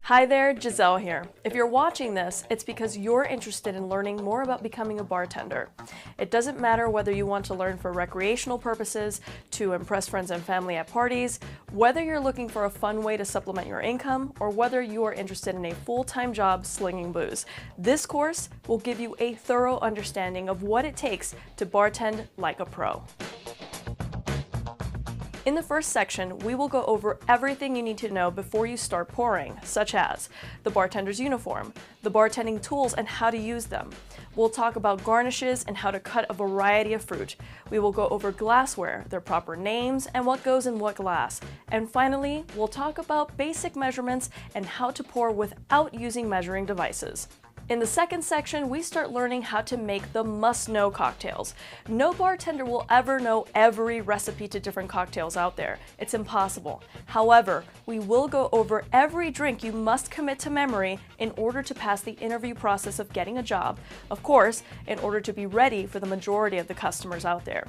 Hi there, Giselle here. If you're watching this, it's because you're interested in learning more about becoming a bartender. It doesn't matter whether you want to learn for recreational purposes, to impress friends and family at parties, whether you're looking for a fun way to supplement your income, or whether you are interested in a full-time job slinging booze. This course will give you a thorough understanding of what it takes to bartend like a pro. In the first section, we will go over everything you need to know before you start pouring, such as the bartender's uniform, the bartending tools and how to use them. We'll talk about garnishes and how to cut a variety of fruit. We will go over glassware, their proper names, and what goes in what glass. And finally, we'll talk about basic measurements and how to pour without using measuring devices. In the second section, we start learning how to make the must-know cocktails. No bartender will ever know every recipe to different cocktails out there. It's impossible. However, we will go over every drink you must commit to memory in order to pass the interview process of getting a job. Of course, in order to be ready for the majority of the customers out there.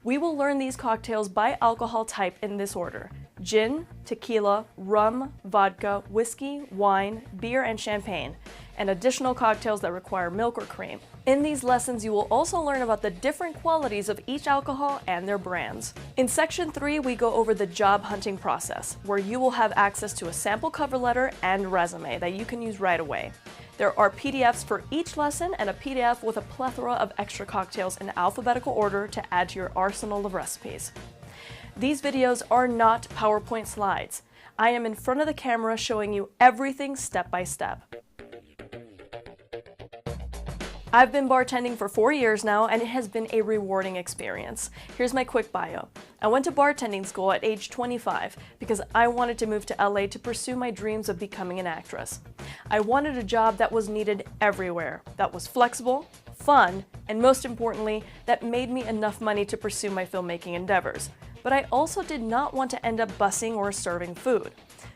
We will learn these cocktails by alcohol type in this order: gin, tequila, rum, vodka, whiskey, wine, beer, and champagne, and additional cocktails that require milk or cream. In these lessons, you will also learn about the different qualities of each alcohol and their brands. In Section 3, we go over the job hunting process, where you will have access to a sample cover letter and resume that you can use right away. There are PDFs for each lesson and a PDF with a plethora of extra cocktails in alphabetical order to add to your arsenal of recipes. These videos are not PowerPoint slides. I am in front of the camera showing you everything step by step. I've been bartending for 4 years now, and it has been a rewarding experience. Here's my quick bio. I went to bartending school at age 25 because I wanted to move to LA to pursue my dreams of becoming an actress. I wanted a job that was needed everywhere, that was flexible, fun, and most importantly, that made me enough money to pursue my filmmaking endeavors. But I also did not want to end up bussing or serving food.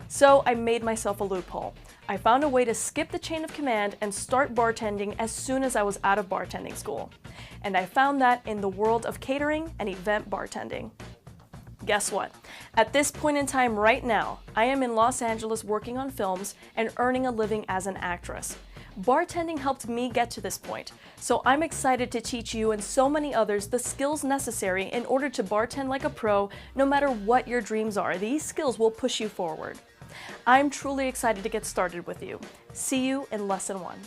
So I made myself a loophole. I found a way to skip the chain of command and start bartending as soon as I was out of bartending school. And I found that in the world of catering and event bartending. Guess what? At this point in time right now, I am in Los Angeles working on films and earning a living as an actress. Bartending helped me get to this point, so I'm excited to teach you and so many others the skills necessary in order to bartend like a pro. No matter what your dreams are, these skills will push you forward. I'm truly excited to get started with you. See you in Lesson 1.